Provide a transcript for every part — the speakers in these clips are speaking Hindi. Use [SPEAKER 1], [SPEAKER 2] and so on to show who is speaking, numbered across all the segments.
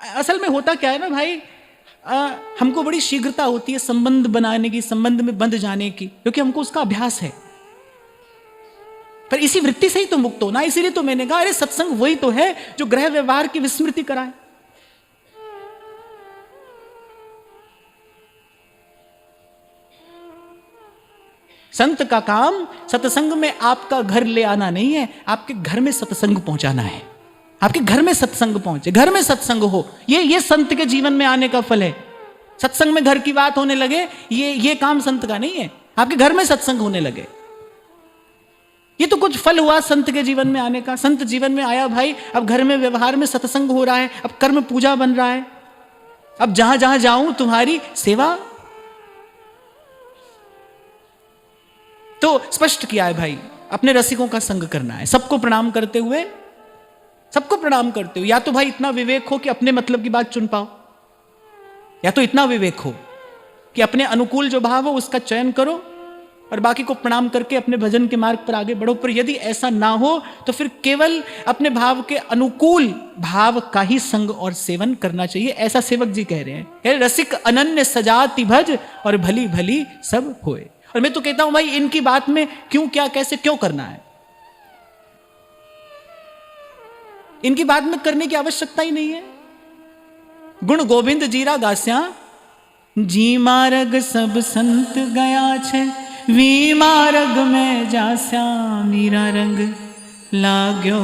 [SPEAKER 1] असल में होता क्या है ना भाई, हमको बड़ी शीघ्रता होती है संबंध बनाने की, संबंध में बंध जाने की, क्योंकि हमको उसका अभ्यास है। पर इसी वृत्ति से ही तो मुक्त होना। इसीलिए तो मैंने कहा अरे सत्संग वही तो है जो ग्रह व्यवहार की विस्मृति कराए। संत का काम सत्संग में आपका घर ले आना नहीं है, आपके घर में सत्संग पहुंचाना है। आपके घर में सत्संग पहुंचे, घर में सत्संग हो, ये संत के जीवन में आने का फल है। सत्संग में घर की बात होने लगे, ये काम संत का नहीं है। आपके घर में सत्संग होने लगे, ये तो कुछ फल हुआ संत के जीवन में आने का। संत जीवन में आया भाई, अब घर में व्यवहार में सत्संग हो रहा है, अब कर्म पूजा बन रहा है, अब जहां जहां जाऊं तुम्हारी सेवा। तो स्पष्ट किया है भाई, अपने रसिकों का संग करना है, सबको प्रणाम करते हुए, सबको प्रणाम करते हुए। या तो भाई इतना विवेक हो कि अपने मतलब की बात चुन पाओ, या तो इतना विवेक हो कि अपने अनुकूल जो भाव हो उसका चयन करो और बाकी को प्रणाम करके अपने भजन के मार्ग पर आगे बढ़ो। पर यदि ऐसा ना हो तो फिर केवल अपने भाव के अनुकूल भाव का ही संग और सेवन करना चाहिए। ऐसा सेवक जी कह रहे हैं, रसिक अनन्य सजाति भज और भली भली सब होए। और मैं तो कहता हूं भाई इनकी बात में क्यों, क्या, कैसे, क्यों करना है, इनकी बात में करने की आवश्यकता ही नहीं है। गुण गोविंद जीरा गास्या, जी मार्ग सब संत गया छे, वी मार्ग में जास्या, मीरा रंग लाग्यो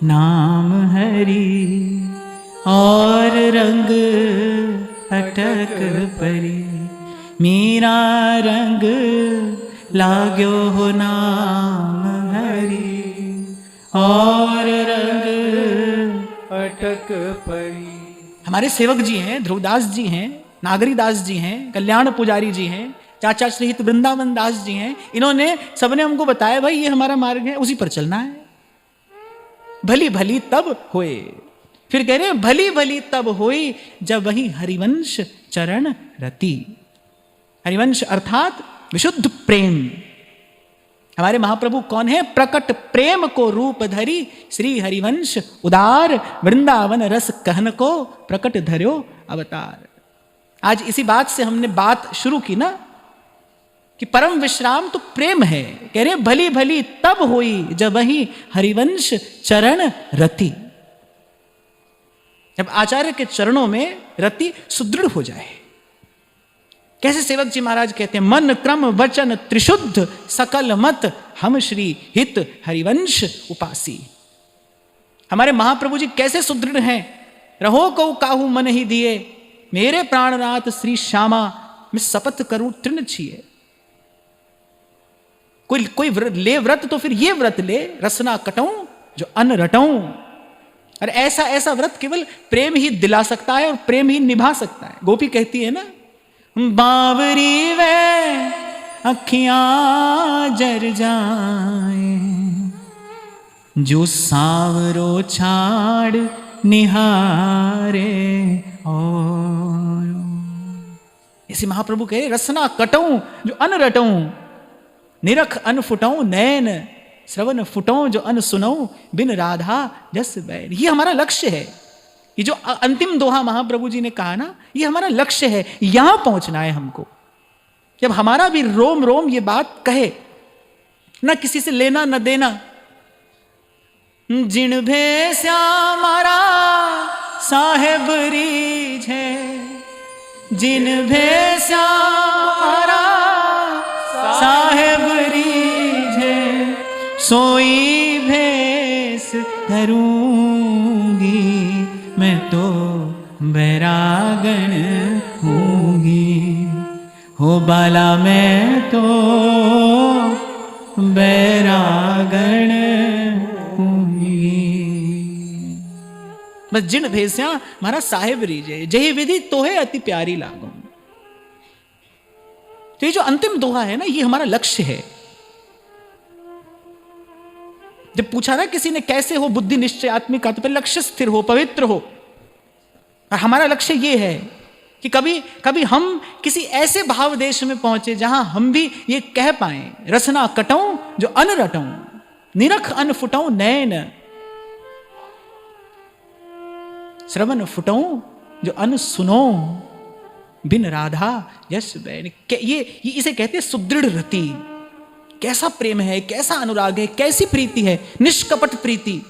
[SPEAKER 1] नाम हरि, और रंग अटक परी, मीरा रंग लाग्यो हो नाम हरि, और रंग अटक परी। हमारे सेवक जी हैं, ध्रुवदास जी हैं, नागरीदास जी हैं, कल्याण पुजारी जी हैं, चाचा श्रीहित वृंदावन दास जी हैं। इन्होंने सबने हमको बताया भाई ये हमारा मार्ग है, उसी पर चलना है। भली भली तब होए, फिर कह रहे भली भली तब होई जब वही हरिवंश चरण रति। हरिवंश अर्थात विशुद्ध प्रेम। हमारे महाप्रभु कौन है? प्रकट प्रेम को रूप धरी श्री हरिवंश उदार, वृंदावन रस कहन को प्रकट धर्यो अवतार। आज इसी बात से हमने बात शुरू की ना कि परम विश्राम तो प्रेम है। कह रहे भली भली तब हुई जब वही हरिवंश चरण रति, जब आचार्य के चरणों में रति सुदृढ़ हो जाए। कैसे सेवक जी महाराज कहते हैं, मन क्रम वचन त्रिशुद्ध सकल मत हम श्री हित हरिवंश उपासी। हमारे महाप्रभु जी कैसे सुदृढ़ हैं। रहो को काहू मन ही दिए, मेरे प्राणनाथ श्री श्यामा, मैं शपथ करूं तृण छिए। कोई ले व्रत तो फिर ये व्रत ले, रसना कटऊं जो अन्न रटऊं। और ऐसा व्रत केवल प्रेम ही दिला सकता है और प्रेम ही निभा सकता है। गोपी कहती है ना, बावरी वे अखियां जर जाए, जो सांवरो छाड़ निहारे और। इसी महाप्रभु कहे रसना कटऊं जो अन्न रटऊं, निरख अन्न फुटाऊं नैन, श्रवण फुटाऊं जो अन्न सुनाऊं, बिन राधा जस बैर। ये हमारा लक्ष्य है। ये जो अंतिम दोहा महाप्रभु जी ने कहा ना, ये हमारा लक्ष्य है। यहां पहुंचना है हमको। जब हमारा भी रोम रोम ये बात कहे, ना किसी से लेना न देना। जिन भेस्या मारा साहेब रीझ है, जिन भेस्या मारा साहेब रीझ है, सोई भेस धरूंगी, मैं तो बैरागण हूंगी। हो बाला मैं तो बैरागण हूंगी। बस जिन भेस्या मारा साहेब रीजे, जही विधि तोहे अति प्यारी लागू। तो ये जो अंतिम दोहा है ना, ये हमारा लक्ष्य है। जब पूछा ना किसी ने कैसे हो बुद्धि निश्चय आत्मिका, तो पहले लक्ष्य स्थिर हो, पवित्र हो। और हमारा लक्ष्य ये है कि कभी हम किसी ऐसे भाव देश में पहुंचे जहां हम भी ये कह पाए, रसना कटऊं जो अन्न रटऊं, निरख अन्न फुटाऊं नैन। श्रवण फुटो जो अन सुनो, बिन राधा यश बैन। ये इसे कहते हैं सुदृढ़ रति। कैसा प्रेम है, कैसा अनुराग है, कैसी प्रीति है, निष्कपट प्रीति,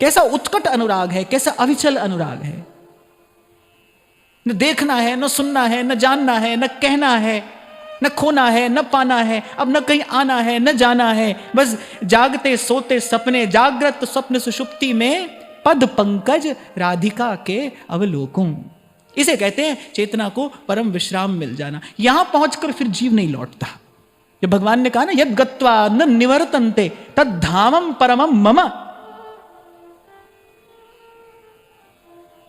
[SPEAKER 1] कैसा उत्कट अनुराग है, कैसा अविचल अनुराग है। न देखना है, न सुनना है, न जानना है, न कहना है, न खोना है, न पाना है, अब न कहीं आना है, न जाना है, बस जागते सोते सपने, जागृत स्वप्न सुषुप्ति में पद पंकज राधिका के अवलोकन। इसे कहते हैं चेतना को परम विश्राम मिल जाना। यहां पहुंचकर फिर जीव नहीं लौटता। जब भगवान ने कहा ना यद गत्वा न निवर्तन्ते तद धामम परमम मम,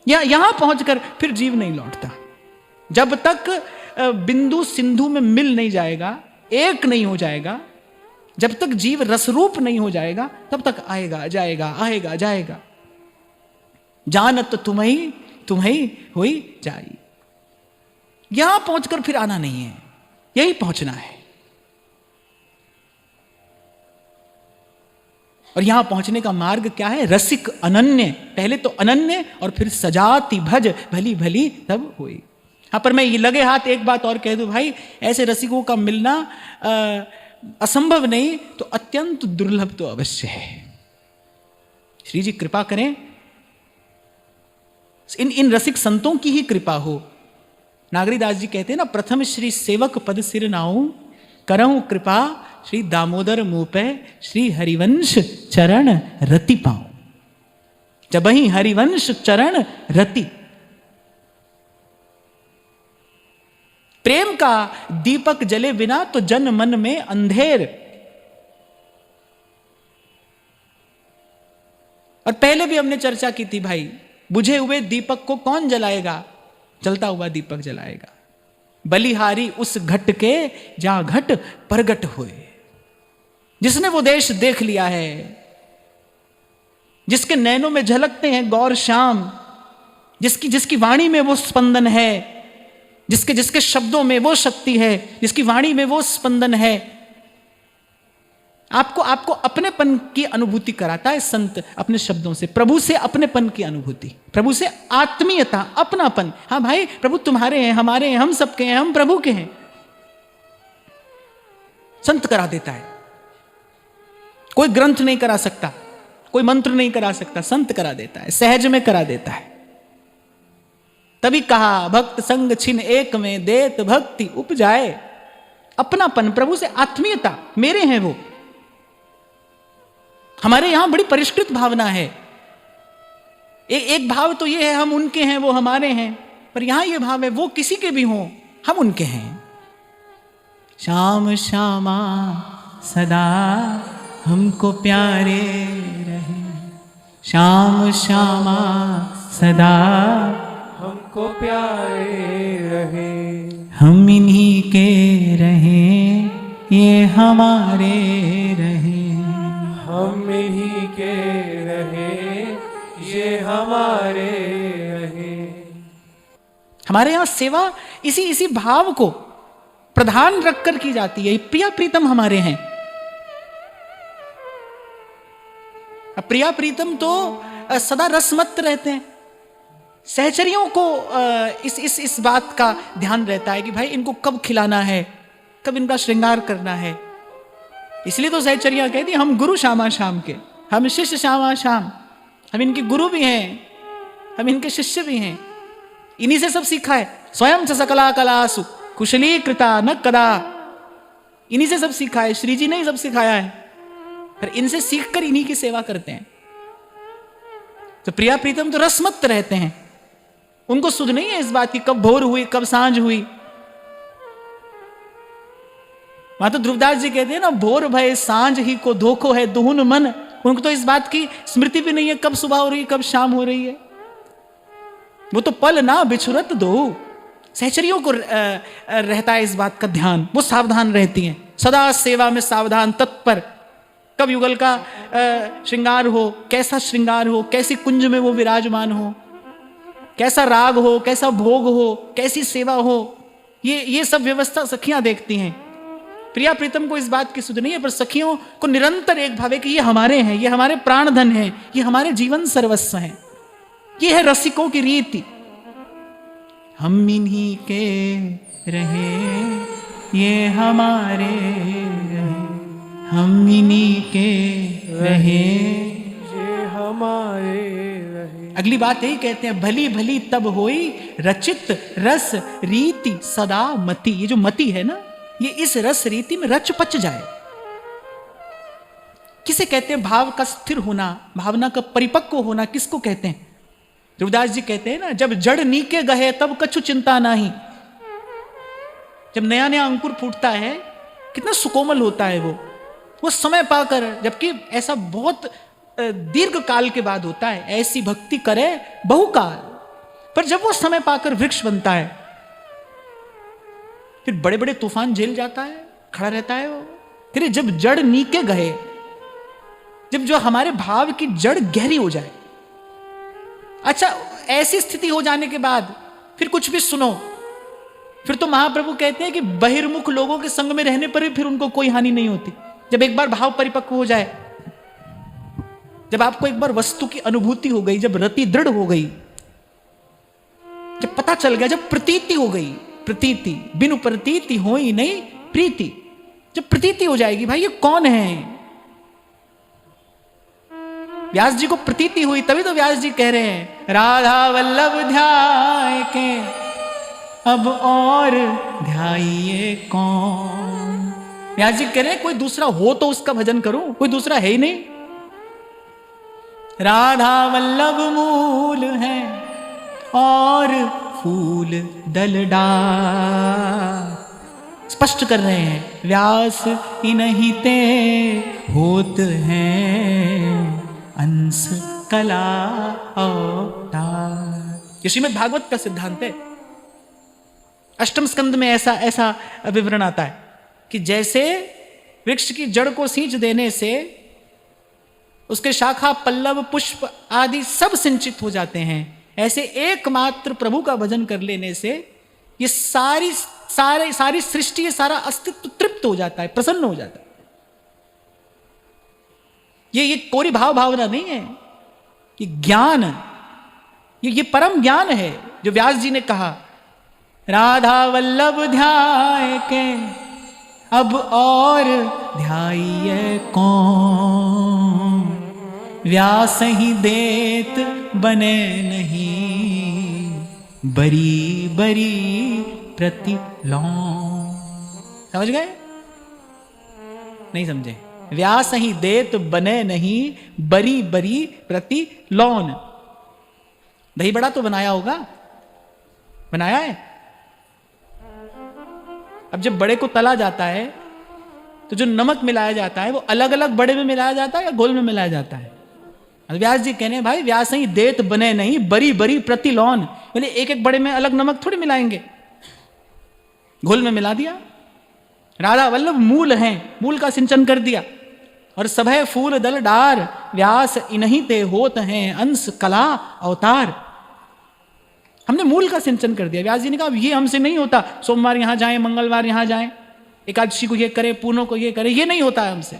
[SPEAKER 1] यहां पहुंचकर फिर जीव नहीं लौटता। जब तक बिंदु सिंधु में मिल नहीं जाएगा, एक नहीं हो जाएगा, जब तक जीव रसरूप नहीं हो जाएगा, तब तक आएगा जाएगा, आएगा जाएगा। जानत तुम्हें हुई जाई। यहां पहुंचकर फिर आना नहीं है, यही पहुंचना है। और यहां पहुंचने का मार्ग क्या है? रसिक अनन्य। पहले तो अनन्य और फिर सजाति भज भली भली तब हुई। हाँ, पर मैं ये लगे हाथ एक बात और कह दूं भाई, ऐसे रसिकों का मिलना असंभव नहीं तो अत्यंत दुर्लभ तो अवश्य है। श्री जी कृपा करें, इन रसिक संतों की ही कृपा हो। नागरीदास जी कहते हैं ना, प्रथम श्री सेवक पद सिर नाऊं, करऊं कृपा श्री दामोदर मुँह पे, श्री हरिवंश चरण रति पाऊं। जब ही हरिवंश चरण रति, प्रेम का दीपक जले बिना तो जन मन में अंधेर। और पहले भी हमने चर्चा की थी भाई, बुझे हुए दीपक को कौन जलाएगा? जलता हुआ दीपक जलाएगा। बलिहारी उस घट के जहां घट प्रगट हुए। जिसने वो देश देख लिया है, जिसके नैनों में झलकते हैं गौर श्याम, जिसकी वाणी में वो स्पंदन है, जिसके शब्दों में वो शक्ति है, जिसकी वाणी में वो स्पंदन है। आपको अपनेपन की अनुभूति कराता है संत अपने शब्दों से। प्रभु से अपनेपन की अनुभूति, प्रभु से आत्मीयता, अपनापन। हाँ भाई, प्रभु तुम्हारे हैं, हमारे हैं, हम सबके हैं, हम प्रभु के हैं। संत करा देता है। कोई ग्रंथ नहीं करा सकता, कोई मंत्र नहीं करा सकता, संत करा देता है, सहज में करा देता है। तभी कहा भक्त संग छिन एक में देत भक्ति उपजाए। अपनापन, प्रभु से आत्मीयता, मेरे हैं वो। हमारे यहां बड़ी परिष्कृत भावना है। एक भाव तो ये है हम उनके हैं, वो हमारे हैं, पर यहां ये भाव है वो किसी के भी हों, हम उनके हैं। श्याम श्यामा सदा हमको प्यारे रहे, श्याम श्यामा सदा
[SPEAKER 2] हमको प्यारे रहे,
[SPEAKER 1] हम इन्हीं के रहें, ये हमारे रहे,
[SPEAKER 2] हम इन्हीं के रहे, ये हमारे रहे।
[SPEAKER 1] हमारे यहाँ सेवा इसी भाव को प्रधान रखकर की जाती है। प्रिया प्रीतम हमारे हैं। प्रिया प्रीतम तो सदा रसमत्त रहते हैं। सहचरियों को इस बात का ध्यान रहता है कि भाई इनको कब खिलाना है, कब इनका श्रृंगार करना है। इसलिए तो सहचरियां कहती हम गुरु श्यामा श्याम के, हम शिष्य श्यामा श्याम, हम इनके गुरु भी हैं, हम इनके शिष्य भी हैं। इन्हीं से सब सीखा है। स्वयं च सकला कलासु कुशली कृता न कदा, इन्हीं से सब सीखा है। श्री जी ने ही सब सिखाया है, पर इनसे सीखकर इन्हीं की सेवा करते हैं। तो प्रिया प्रीतम तो रसमत्त रहते हैं। उनको सुध नहीं है इस बात की कब भोर हुई, कब सांझ हुई। वहां तो ध्रुवदास जी कहते हैं ना, भोर भय सांझ ही को धोखो है दुहुन मन। उनको तो इस बात की स्मृति भी नहीं है कब सुबह हो रही है, कब शाम हो रही है। वो तो पल ना बिछुरत दो। सहचरियों को रहता है इस बात का ध्यान, वो सावधान रहती हैं, सदा सेवा में सावधान, तत्पर। कब युगल का श्रृंगार हो, कैसा श्रृंगार हो, कैसी कुंज में वो विराजमान हो, कैसा राग हो, कैसा भोग हो, कैसी सेवा हो, ये सब व्यवस्था सखियां देखती हैं। प्रिया प्रीतम को इस बात की सुध नहीं है, पर सखियों को निरंतर एक भाव है कि ये हमारे हैं, ये हमारे प्राणधन हैं, ये हमारे जीवन सर्वस्व हैं। ये है रसिकों की रीति। हम इन्हीं के रहे, ये हमारे रहे, हम इन्हीं के रहे,
[SPEAKER 2] ये हमारे रहे।
[SPEAKER 1] अगली बात यही कहते हैं, भली भली तब होई रचित रस रीति सदा मति। ये जो मति है ना, ये इस रस रीति में रच पच जाए। किसे कहते हैं भाव का स्थिर होना, भावना का परिपक्व होना किसको कहते हैं? रविदास जी कहते हैं ना, जब जड़ नीके गहे तब कछु चिंता नाही। जब नया नया अंकुर फूटता है कितना सुकोमल होता है वो समय पाकर, जबकि ऐसा बहुत दीर्घ काल के बाद होता है, ऐसी भक्ति करे बहुकाल, पर जब वो समय पाकर वृक्ष बनता है, फिर बड़े बड़े तूफान झेल जाता है, खड़ा रहता है वो। फिर जब जड़ नीके गए, जब जो हमारे भाव की जड़ गहरी हो जाए, अच्छा ऐसी स्थिति हो जाने के बाद फिर कुछ भी सुनो, फिर तो महाप्रभु कहते हैं कि बहिर्मुख लोगों के संग में रहने पर भी फिर उनको कोई हानि नहीं होती। जब एक बार भाव परिपक्व हो जाए, जब आपको एक बार वस्तु की अनुभूति हो गई, जब रति दृढ़ हो गई, जब पता चल गया, जब प्रतीति हो गई, प्रतीति बिनु प्रतीति हो ही नहीं प्रीति, जब प्रतीति हो जाएगी भाई ये कौन है। व्यास जी को प्रतीति हुई, तभी तो व्यास जी कह रहे हैं राधा वल्लभ ध्याय के अब और ध्याइए कौन। व्यास जी कह रहे हैं कोई दूसरा हो तो उसका भजन करूं, कोई दूसरा है ही नहीं। राधा वल्लभ मूल है और फूल दल डाल। स्पष्ट कर रहे हैं व्यास इन्हीं ते होत हैं अंश कला अवतार। ये श्रीमद् भागवत का सिद्धांत है। अष्टम स्कंद में ऐसा विवरण आता है कि जैसे वृक्ष की जड़ को सींच देने से उसके शाखा पल्लव पुष्प आदि सब सिंचित हो जाते हैं, ऐसे एकमात्र प्रभु का भजन कर लेने से ये सारी सृष्टि, सारा अस्तित्व तृप्त हो जाता है, प्रसन्न हो जाता है। ये कोरी भावना नहीं है, ये ज्ञान, ये परम ज्ञान है जो व्यास जी ने कहा राधा वल्लभ ध्याय के अब और ध्याइए कौन। व्यास ही देत बने नहीं बरी बरी प्रतिलोम। समझ गए? नहीं समझे? व्यास ही देत बने नहीं बरी बरी प्रतिलोन। दही बड़ा तो बनाया होगा, बनाया है। अब जब बड़े को तला जाता है तो जो नमक मिलाया जाता है वो अलग अलग बड़े में मिलाया जाता है या घोल में मिलाया जाता है? व्यास जी कहने भाई व्यास ही देत बने नहीं बरी बरी प्रतिलोन। बोले एक एक बड़े में अलग नमक थोड़ी मिलाएंगे, घोल में मिला दिया। राधा वल्लभ मूल हैं, मूल का सिंचन कर दिया। और सभय फूल दल डार व्यास इन्हीं ते होत हैं अंश कला अवतार। हमने मूल का सिंचन कर दिया। व्यास जी ने कहा ये हमसे नहीं होता, सोमवार यहां जाएं, मंगलवार यहां जाएं, एकादशी को ये करें, पूर्णों को ये करें, ये नहीं होता है हमसे।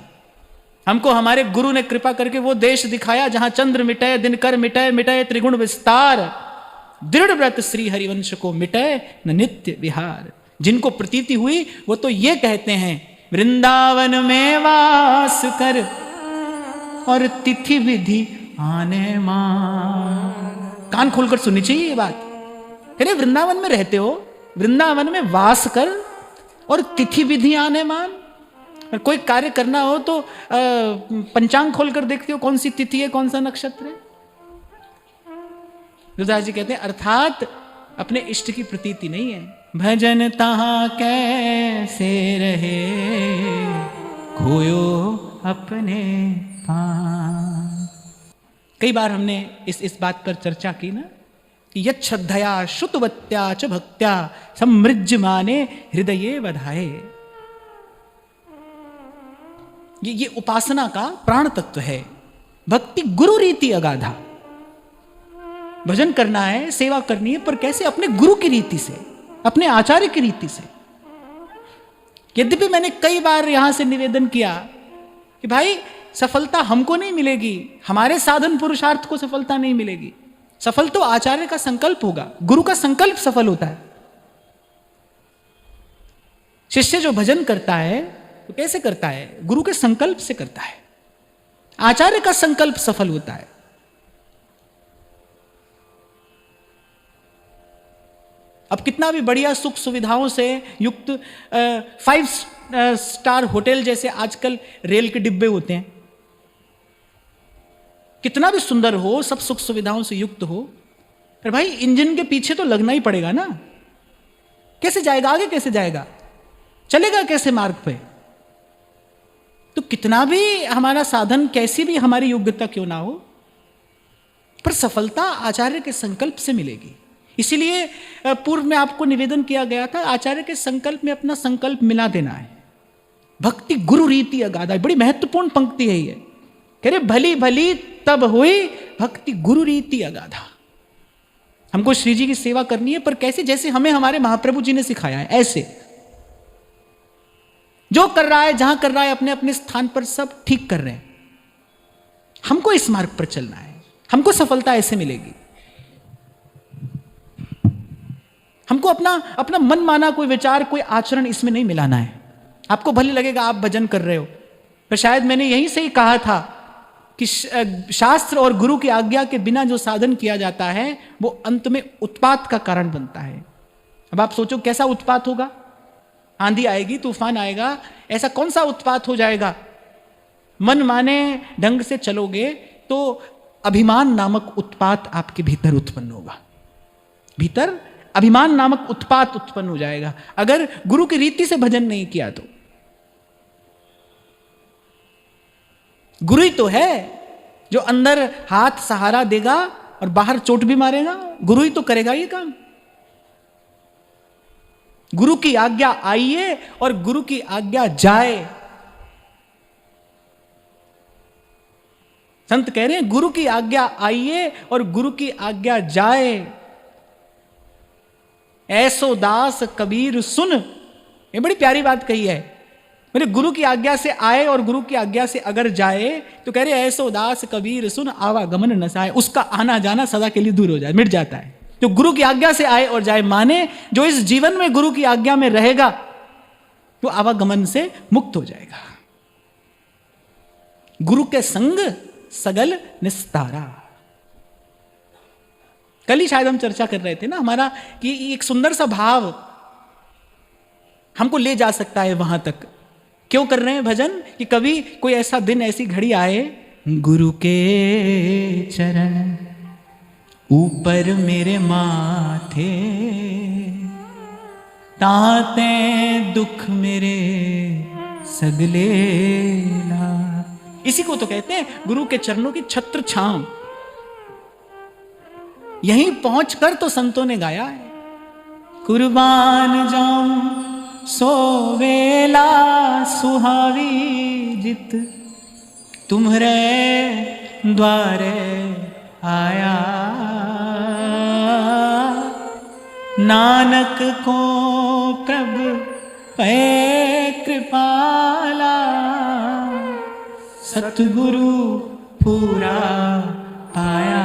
[SPEAKER 1] हमको हमारे गुरु ने कृपा करके वो देश दिखाया जहां चंद्र मिटे, दिनकर मिटे, मिटे त्रिगुण विस्तार, दृढ़ व्रत श्री हरिवंश को मिटे न नित्य विहार। जिनको प्रतीति हुई वो तो ये कहते हैं वृंदावन में वास कर और तिथि विधि आने मां। कान खोलकर सुननी चाहिए ये बात। अरे वृंदावन में रहते हो, वृंदावन में वास कर और तिथि विधि आने मान। और कोई कार्य करना हो तो पंचांग खोलकर देखते हो कौन सी तिथि है, कौन सा नक्षत्र है। रविदास जी कहते हैं अर्थात अपने इष्ट की प्रतीति नहीं है। भजन तहां कैसे रहे खोयो अपने पास। कई बार हमने इस बात पर चर्चा की ना कि यच्छ्रद्धया श्रुतवत्या च भक्त्या समृज्यमाने हृदये बधाए। ये उपासना का प्राण तत्व है। भक्ति गुरु रीति अगाधा। भजन करना है, सेवा करनी है, पर कैसे? अपने गुरु की रीति से, अपने आचार्य की रीति से। यद्यपि मैंने कई बार यहां से निवेदन किया कि भाई सफलता हमको नहीं मिलेगी, हमारे साधन पुरुषार्थ को सफलता नहीं मिलेगी। सफल तो आचार्य का संकल्प होगा, गुरु का संकल्प सफल होता है। शिष्य जो भजन करता है तो कैसे करता है? गुरु के संकल्प से करता है। आचार्य का संकल्प सफल होता है। अब कितना भी बढ़िया सुख सुविधाओं से युक्त 5 स्टार होटल जैसे आजकल रेल के डिब्बे होते हैं, कितना भी सुंदर हो, सब सुख सुविधाओं से युक्त हो, पर भाई इंजन के पीछे तो लगना ही पड़ेगा ना। कैसे जाएगा आगे? कैसे जाएगा? चलेगा कैसे मार्ग पे? तो कितना भी हमारा साधन, कैसी भी हमारी योग्यता क्यों ना हो, पर सफलता आचार्य के संकल्प से मिलेगी। इसीलिए पूर्व में आपको निवेदन किया गया था, आचार्य के संकल्प में अपना संकल्प मिला देना है। भक्ति गुरु रीति अगाधा, बड़ी महत्वपूर्ण पंक्ति है ये। कह रहे भली भली तब हुई भक्ति गुरु रीति अगाधा। हमको श्री जी की सेवा करनी है, पर कैसे? जैसे हमें हमारे महाप्रभु जी ने सिखाया है, ऐसे जो कर रहा है, जहां कर रहा है, अपने अपने स्थान पर सब ठीक कर रहे हैं। हमको इस मार्ग पर चलना है, हमको सफलता ऐसे मिलेगी। हमको अपना मन माना कोई विचार, कोई आचरण इसमें नहीं मिलाना है। आपको भले लगेगा आप भजन कर रहे हो, पर शायद मैंने यहीं से ही कहा था कि शास्त्र और गुरु की आज्ञा के बिना जो साधन किया जाता है वो अंत में उत्पात का कारण बनता है। अब आप सोचो कैसा उत्पात होगा? आंधी आएगी, तूफान आएगा, ऐसा कौन सा उत्पात हो जाएगा? मन माने ढंग से चलोगे तो अभिमान नामक उत्पात आपके भीतर उत्पन्न होगा। भीतर अभिमान नामक उत्पात उत्पन्न हो जाएगा अगर गुरु की रीति से भजन नहीं किया तो। गुरु ही तो है जो अंदर हाथ सहारा देगा और बाहर चोट भी मारेगा। गुरु ही तो करेगा ये काम। गुरु की आज्ञा आइए और गुरु की आज्ञा जाए। संत कह रहे हैं गुरु की आज्ञा आइए और गुरु की आज्ञा जाए। ऐसो दास कबीर सुन, ये बड़ी प्यारी बात कही है। मेरे गुरु की आज्ञा से आए और गुरु की आज्ञा से अगर जाए तो कह रहे ऐसो दास कबीर सुन, आवागमन नसाए। उसका आना जाना सदा के लिए दूर हो जाए, मिट जाता है। जो गुरु की आज्ञा से आए और जाए, माने जो इस जीवन में गुरु की आज्ञा में रहेगा वो आवागमन से मुक्त हो जाएगा। गुरु के संग सगल निस्तारा। कल ही शायद हम चर्चा कर रहे थे ना हमारा कि एक सुंदर सा भाव हमको ले जा सकता है वहां तक। क्यों कर रहे हैं भजन? कि कभी कोई ऐसा दिन, ऐसी घड़ी आए, गुरु के चरण ऊपर मेरे माथे, ताते दुख मेरे सगले ला। इसी को तो कहते हैं गुरु के चरणों की छत्र छांव। यहीं पहुंचकर तो संतों ने गाया है, कुर्बान जाऊं सो वेला सुहावी जित, तुम्हरे द्वारे आया। नानक को प्रभु पे कृपाला, सतगुरु पूरा पाया।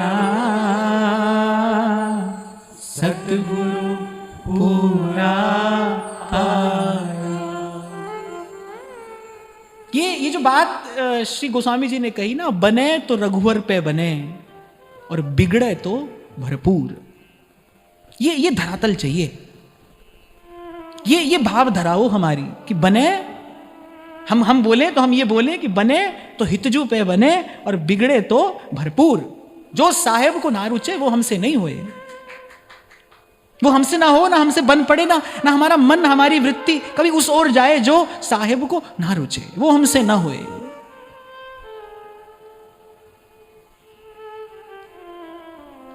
[SPEAKER 1] सतगुरु पूरा ये जो बात श्री गोस्वामी जी ने कही ना, बने तो रघुवर पे बने और बिगड़े तो भरपूर। ये धरातल चाहिए, ये भाव धराओ हमारी कि बने, हम बोले तो हम ये बोले कि बने तो हितजू पे बने और बिगड़े तो भरपूर। जो साहेब को ना रुचे वो हमसे नहीं होए, वो हमसे ना हो, ना हमसे बन पड़े, ना हमारा मन, हमारी वृत्ति कभी उस ओर जाए जो साहेब को ना रुचे, वो हमसे ना होए।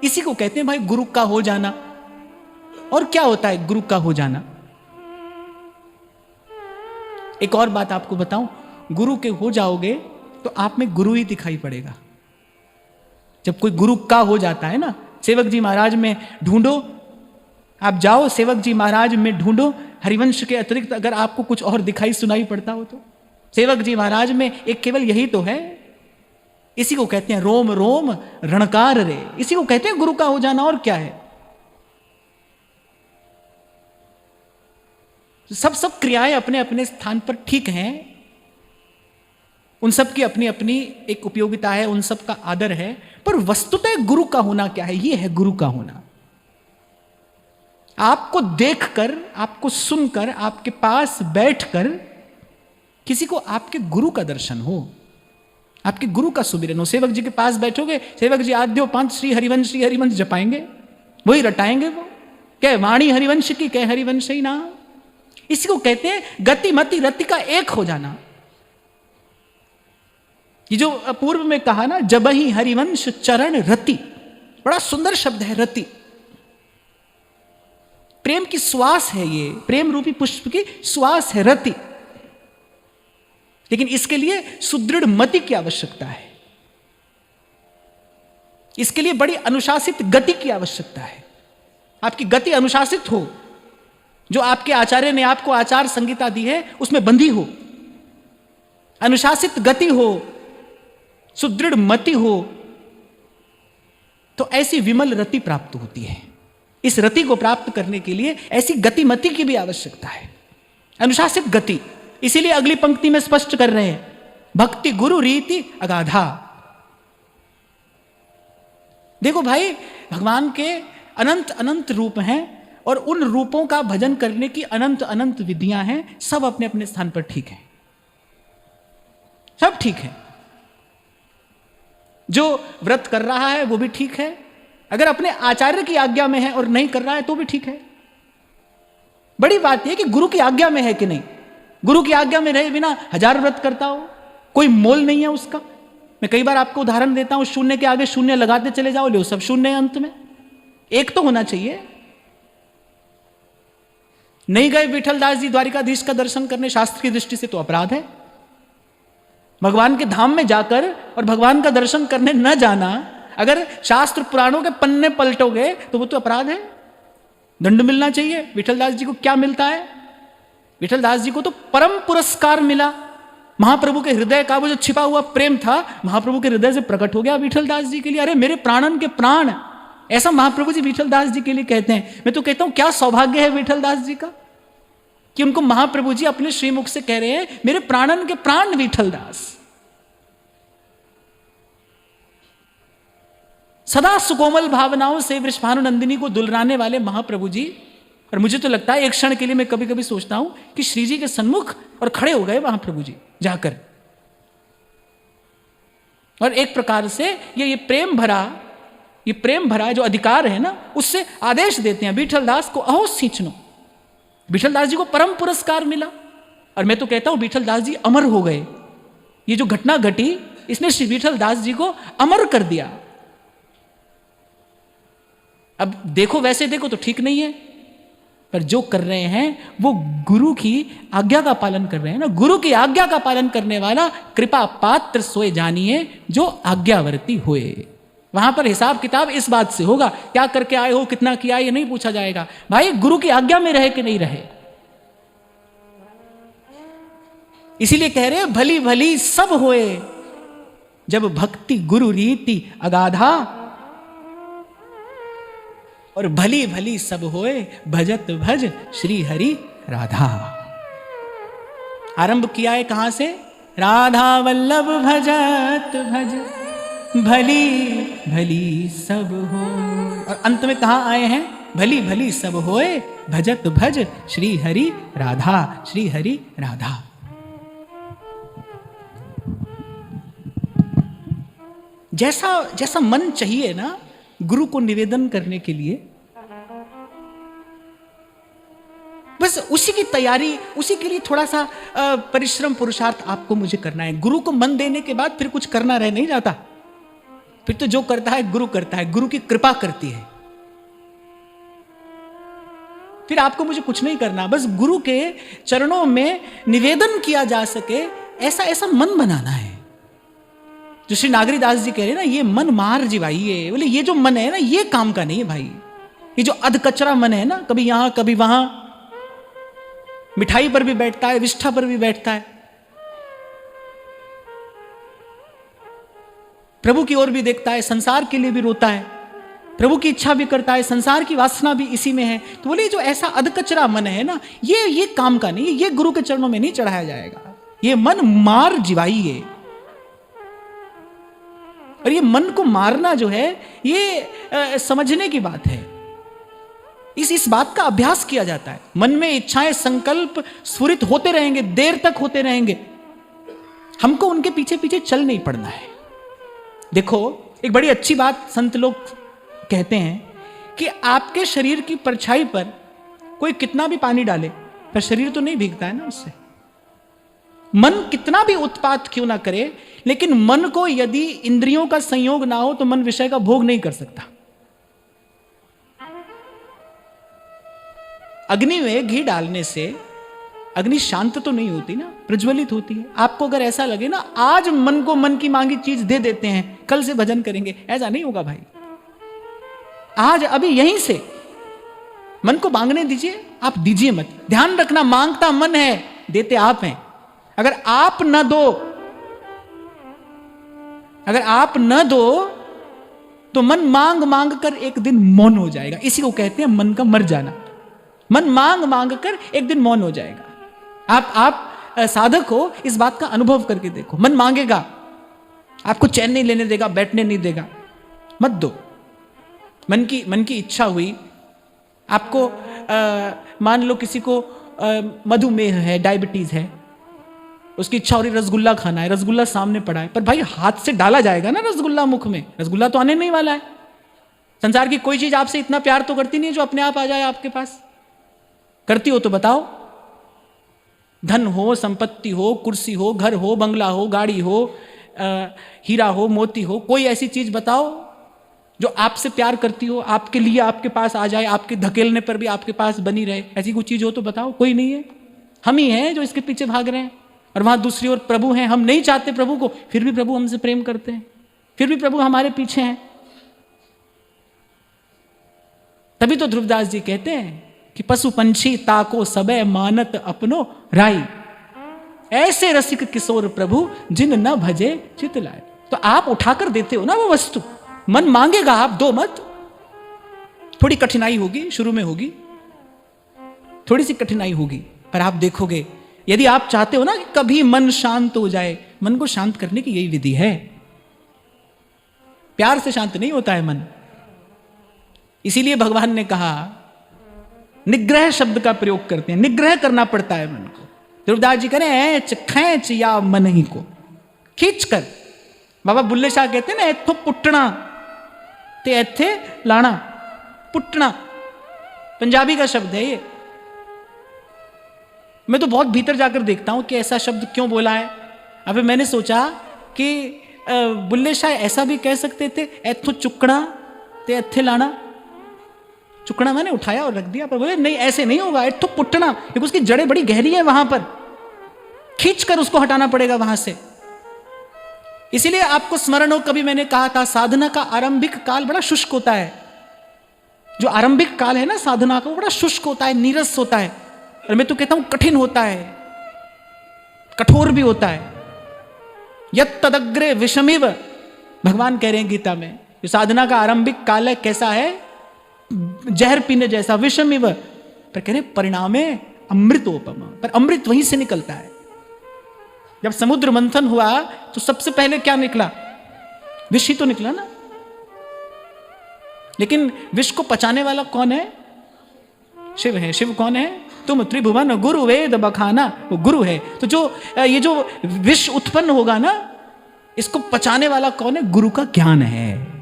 [SPEAKER 1] इसी को कहते हैं भाई गुरु का हो जाना। और क्या होता है गुरु का हो जाना? एक और बात आपको बताऊं, गुरु के हो जाओगे तो आप में गुरु ही दिखाई पड़ेगा। जब कोई गुरु का हो जाता है ना, सेवक जी महाराज में ढूंढो, आप जाओ सेवक जी महाराज में ढूंढो, हरिवंश के अतिरिक्त अगर आपको कुछ और दिखाई सुनाई पड़ता हो तो? सेवक जी महाराज में एक केवल यही तो है। इसी को कहते हैं रोम रोम रणकार रे, इसी को कहते हैं गुरु का हो जाना, और क्या है। सब क्रियाएं अपने अपने स्थान पर ठीक हैं, उन सब की अपनी अपनी एक उपयोगिता है, उन सब का आदर है, पर वस्तुतः गुरु का होना क्या है? ये है गुरु का होना। आपको देखकर, आपको सुनकर, आपके पास बैठकर किसी को आपके गुरु का दर्शन हो, आपके गुरु का सुमिरन हो। सेवक जी के पास बैठोगे, सेवक जी आद्यो पांच श्री हरिवंश जपाएंगे, वही रटाएंगे, वो कह वाणी हरिवंश की, कह हरिवंश ही ना। इसी को कहते हैं गति मति रति का एक हो जाना। ये जो पूर्व में कहा ना, जब ही हरिवंश चरण रति, बड़ा सुंदर शब्द है रति। प्रेम की श्वास है, ये प्रेम रूपी पुष्प की श्वास है रति। लेकिन इसके लिए सुदृढ़ मति की आवश्यकता है, इसके लिए बड़ी अनुशासित गति की आवश्यकता है। आपकी गति अनुशासित हो, जो आपके आचार्य ने आपको आचार संहिता दी है उसमें बंधी हो, अनुशासित गति हो, सुदृढ़ मति हो, तो ऐसी विमल रति प्राप्त होती है। इस रति को प्राप्त करने के लिए ऐसी गतिमति की भी आवश्यकता है, अनुशासित गति। इसीलिए अगली पंक्ति में स्पष्ट कर रहे हैं, भक्ति गुरु रीति अगाधा। देखो भाई, भगवान के अनंत अनंत रूप हैं और उन रूपों का भजन करने की अनंत अनंत विधियां हैं, सब अपने अपने स्थान पर ठीक हैं, सब ठीक है। जो व्रत कर रहा है वो भी ठीक है, अगर अपने आचार्य की आज्ञा में है और नहीं कर रहा है तो भी ठीक है। बड़ी बात यह कि गुरु की आज्ञा में है कि नहीं। गुरु की आज्ञा में रहे बिना हजार व्रत करता हो, कोई मोल नहीं है उसका। मैं कई बार आपको उदाहरण देता हूं, शून्य के आगे शून्य लगाते चले जाओ, लो सब शून्य है, अंत में एक तो होना चाहिए। नहीं गए विठलदास जी द्वारिकाधीश का दर्शन करने, शास्त्र की दृष्टि से तो अपराध है। भगवान के धाम में जाकर और भगवान का दर्शन करने न जाना, अगर शास्त्र पुराणों के पन्ने पलटोगे तो वो तो अपराध है, दंड मिलना चाहिए। विठलदास जी को क्या मिलता है? विठलदास जी को तो परम पुरस्कार मिला। महाप्रभु के हृदय का वो जो छिपा हुआ प्रेम था, महाप्रभु के हृदय से प्रकट हो गया विठलदास जी के लिए। अरे मेरे प्राणन के प्राण, ऐसा महाप्रभु जी विठलदास जी के लिए कहते हैं। मैं तो कहता हूं क्या सौभाग्य है विठलदास जी का कि उनको महाप्रभु जी अपने श्रीमुख से कह रहे हैं, मेरे प्राणन के प्राण विठलदास। सदा सुकोमल भावनाओं से वृषभानुनंदिनी को दुलराने वाले महाप्रभु जी। और मुझे तो लगता है एक क्षण के लिए मैं कभी कभी सोचता हूं कि श्री जी के सन्मुख और खड़े हो गए महाप्रभु जी जाकर, और एक प्रकार से ये प्रेम भरा जो अधिकार है ना, उससे आदेश देते हैं विठलदास को अहो सींचनो। विठलदास जी को परम पुरस्कार मिला, और मैं तो कहता हूं विठलदास जी अमर हो गए। ये जो घटना घटी, इसने श्री विठलदास जी को अमर कर दिया। अब देखो, वैसे देखो तो ठीक नहीं है, पर जो कर रहे हैं वो गुरु की आज्ञा का पालन कर रहे हैं ना। गुरु की आज्ञा का पालन करने वाला कृपा पात्र सोए जानिए जो आज्ञावर्ती हुए। वहां पर हिसाब किताब इस बात से होगा, क्या करके आए हो, कितना किया, ये नहीं पूछा जाएगा। भाई गुरु की आज्ञा में रहे कि नहीं रहे। इसीलिए कह रहे हैं भली भली सब होए जब भक्ति गुरु रीति अगाधा, और भली भली सब होए भजत भज श्री हरि राधा। आरंभ किया है कहां से? राधा वल्लभ भजत भज भली भली सब हो, और अंत में कहां आए हैं? भली भली सब होए भजत भज श्री हरि राधा, श्री हरि राधा। जैसा मन चाहिए ना गुरु को निवेदन करने के लिए, बस उसी की तैयारी, उसी के लिए थोड़ा सा परिश्रम पुरुषार्थ आपको मुझे करना है। गुरु को मन देने के बाद फिर कुछ करना रह नहीं जाता, फिर तो जो करता है गुरु करता है, गुरु की कृपा करती है। फिर आपको मुझे कुछ नहीं करना, बस गुरु के चरणों में निवेदन किया जा सके, ऐसा ऐसा मन बनाना है। जो श्री नागरीदास जी कह रहे हैं ना, ये मन मार जीवाइए। बोले ये जो मन है ना, ये काम का नहीं है भाई। ये जो अध कचरा मन है ना, कभी यहां कभी वहां, मिठाई पर भी बैठता है, विष्ठा पर भी बैठता है, प्रभु की ओर भी देखता है, संसार के लिए भी रोता है, प्रभु की इच्छा भी करता है, संसार की वासना भी इसी में है। तो बोले जो ऐसा अधकचरा मन है ना, ये काम का नहीं, ये गुरु के चरणों में नहीं चढ़ाया जाएगा। ये मन मार जिवाई है। और ये मन को मारना जो है ये समझने की बात है। इस बात का अभ्यास किया जाता है। मन में इच्छाएं, संकल्प स्फुरित होते रहेंगे, देर तक होते रहेंगे। हमको उनके पीछे पीछे चल नहीं पड़ना है। देखो, एक बड़ी अच्छी बात संत लोग कहते हैं कि आपके शरीर की परछाई पर कोई कितना भी पानी डाले, पर शरीर तो नहीं भीगता है ना उससे। मन कितना भी उत्पात क्यों ना करे, लेकिन मन को यदि इंद्रियों का संयोग ना हो तो मन विषय का भोग नहीं कर सकता। अग्नि में घी डालने से अग्नि शांत तो नहीं होती ना, प्रज्वलित होती है। आपको अगर ऐसा लगे ना आज मन को मन की मांगी चीज दे देते हैं, कल से भजन करेंगे, ऐसा नहीं होगा भाई। आज अभी यहीं से मन को मांगने दीजिए, आप दीजिए मत। ध्यान रखना, मांगता मन है, देते आप हैं। अगर आप न दो तो मन मांग मांग कर एक दिन मौन हो जाएगा। इसी को कहते हैं मन का मर जाना। मन मांग मांग कर एक दिन मौन हो जाएगा। आप साधक हो, इस बात का अनुभव करके देखो। मन मांगेगा, आपको चैन नहीं लेने देगा, बैठने नहीं देगा, मत दो। मन की इच्छा हुई, आपको मान लो किसी को मधुमेह है, डायबिटीज है, उसकी इच्छा हो रही रसगुल्ला खाना है, रसगुल्ला सामने पड़ा है, पर भाई हाथ से डाला जाएगा ना रसगुल्ला मुख में, रसगुल्ला तो आने नहीं वाला है। संसार की कोई चीज आपसे इतना प्यार तो करती नहीं है जो अपने आप आ जाए आपके पास। करती हो तो बताओ। धन हो, संपत्ति हो, कुर्सी हो, घर हो, बंगला हो, गाड़ी हो, हीरा हो, मोती हो, कोई ऐसी चीज बताओ जो आपसे प्यार करती हो, आपके लिए आपके पास आ जाए, आपके धकेलने पर भी आपके पास बनी रहे। ऐसी कोई चीज हो तो बताओ। कोई नहीं है। हम ही हैं जो इसके पीछे भाग रहे हैं। और वहां दूसरी ओर प्रभु हैं, हम नहीं चाहते प्रभु को, फिर भी प्रभु हमसे प्रेम करते हैं, फिर भी प्रभु हमारे पीछे हैं। तभी तो ध्रुवदास जी कहते हैं कि पशु पंछी ताको सबे मानत अपनो राई, ऐसे रसिक किशोर प्रभु जिन न भजे चित लाए। तो आप उठाकर देते हो ना वो वस्तु। मन मांगेगा, आप दो मत। थोड़ी कठिनाई होगी, शुरू में होगी, थोड़ी सी कठिनाई होगी, पर आप देखोगे यदि आप चाहते हो ना कि कभी मन शांत हो जाए, मन को शांत करने की यही विधि है। प्यार से शांत नहीं होता है मन। इसीलिए भगवान ने कहा, निग्रह शब्द का प्रयोग करते हैं, निग्रह करना पड़ता है मन को। ध्रुवदास जी कह रहे हैं ऐच खैच या मन ही को खींच कर। बाबा बुल्ले शाह कहते हैं ना, एथो पुट्टना ते एथे लाना। पुट्टना पंजाबी का शब्द है ये। मैं तो बहुत भीतर जाकर देखता हूं कि ऐसा शब्द क्यों बोला है। अभी मैंने सोचा कि बुल्ले शाह ऐसा भी कह सकते थे, एथो चुकना ते एथे लाना। चुकना मैंने उठाया और रख दिया, पर बोले नहीं ऐसे नहीं होगा, एथो पुट्टना, क्योंकि उसकी जड़ें बड़ी गहरी है, वहां पर खींच कर उसको हटाना पड़ेगा वहां से। इसीलिए आपको स्मरण हो, कभी मैंने कहा था साधना का आरंभिक काल बड़ा शुष्क होता है। जो आरंभिक काल है ना साधना का, वो बड़ा शुष्क होता है, नीरस होता है, और मैं तो कहता हूं कठिन होता है, कठोर भी होता है। यत् तदग्रे विषमिव, भगवान कह रहे हैं गीता में, जो साधना का आरंभिक काल है कैसा है, जहर पीने जैसा, विषमिव, पर कह रहे परिणामे अमृतोपम, पर अमृत वहीं से निकलता है। जब समुद्र मंथन हुआ तो सबसे पहले क्या निकला, विष ही तो निकला ना। लेकिन विष को पचाने वाला कौन है, शिव है। शिव कौन है, तुम त्रिभुवन गुरु वेद बखाना, वो गुरु है। तो जो ये जो विष उत्पन्न होगा ना, इसको पचाने वाला कौन है, गुरु का ज्ञान है।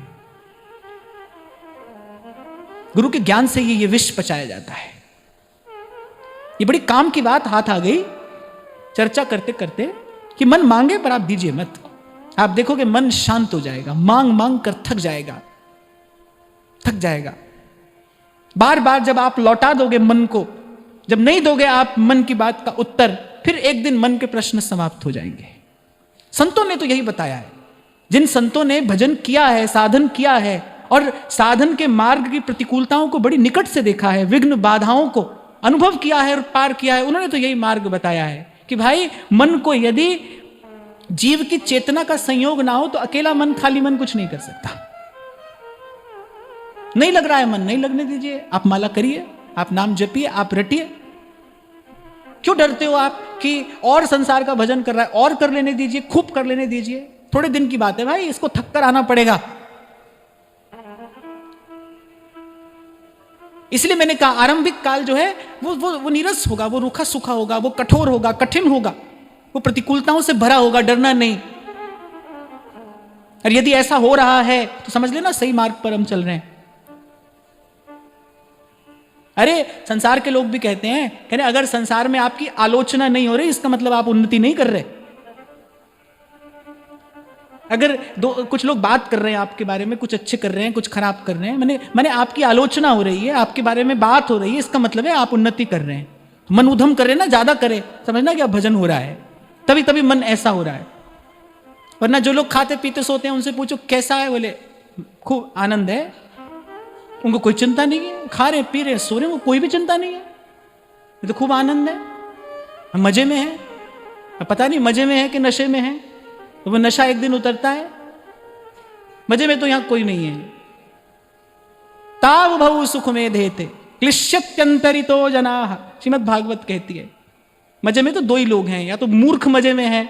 [SPEAKER 1] गुरु के ज्ञान से ये विष पचाया जाता है। ये बड़ी काम की बात हाथ आ गई चर्चा करते करते कि मन मांगे पर आप दीजिए मत। आप देखोगे मन शांत हो जाएगा, मांग मांग कर थक जाएगा। बार बार जब आप लौटा दोगे मन को, जब नहीं दोगे आप मन की बात का उत्तर, फिर एक दिन मन के प्रश्न समाप्त हो जाएंगे। संतों ने तो यही बताया है। जिन संतों ने भजन किया है, साधन किया है, और साधन के मार्ग की प्रतिकूलताओं को बड़ी निकट से देखा है, विघ्न बाधाओं को, अनुभव किया है और पार किया है, उन्होंने तो यही मार्ग बताया है कि भाई मन को यदि जीव की चेतना का संयोग ना हो तो अकेला मन, खाली मन कुछ नहीं कर सकता। नहीं लग रहा है मन, नहीं लगने दीजिए, आप माला करिए, आप नाम जपिए, आप रटिए। क्यों डरते हो आप कि और संसार का भजन कर रहा है, और कर लेने दीजिए, खूब कर लेने दीजिए, थोड़े दिन की बात है भाई, इसको थक कर आना पड़ेगा। इसलिए मैंने कहा आरंभिक काल जो है वो नीरस होगा, वो रूखा सूखा होगा, वो कठोर होगा, कठिन होगा, वो प्रतिकूलताओं से भरा होगा, डरना नहीं। और यदि ऐसा हो रहा है तो समझ लेना सही मार्ग पर हम चल रहे हैं। अरे संसार के लोग भी कहते हैं अगर संसार में आपकी आलोचना नहीं हो रही इसका मतलब आप उन्नति नहीं कर रहे। अगर कुछ लोग बात कर रहे हैं आपके बारे में, कुछ अच्छे कर रहे हैं, कुछ खराब कर रहे हैं, मैंने आपकी आलोचना हो रही है, आपके बारे में बात हो रही है, इसका मतलब है आप उन्नति कर रहे हैं। मन उधम करे ना, ज्यादा करे, समझना कि अब भजन हो रहा है, तभी तभी मन ऐसा हो रहा है। वरना जो लोग खाते पीते सोते हैं उनसे पूछो कैसा है, बोले खूब आनंद है, उनको कोई चिंता नहीं है, खा रहे पी रहे सो रहे, वो कोई भी चिंता नहीं है, ये तो खूब आनंद है, मजे में है। पता नहीं मजे में है कि नशे में है, तो वो नशा एक दिन उतरता है, मजे में तो यहां कोई नहीं है। ताव भव सुख में देते क्लिश्यत्यंतरितो जनाः, श्रीमद् भागवत कहती है मजे में तो दो ही लोग हैं, या तो मूर्ख मजे में है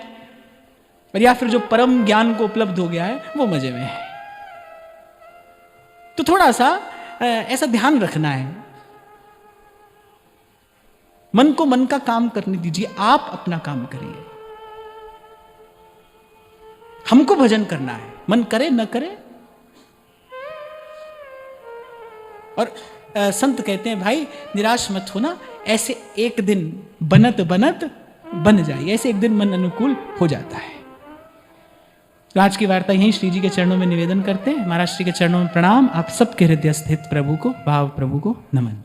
[SPEAKER 1] और या फिर जो परम ज्ञान को उपलब्ध हो गया है वो मजे में है। तो थोड़ा सा ऐसा ध्यान रखना है, मन को मन का काम करने दीजिए, आप अपना काम करिए। हमको भजन करना है, मन करे न करे। और संत कहते हैं भाई निराश मत होना, ऐसे एक दिन बनत बनत बन जाए, ऐसे एक दिन मन अनुकूल हो जाता है। तो आज की वार्ता यहीं श्री जी के चरणों में निवेदन करते हैं। महाराज श्री के चरणों में प्रणाम। आप सबके हृदय स्थित प्रभु को, भाव प्रभु को नमन।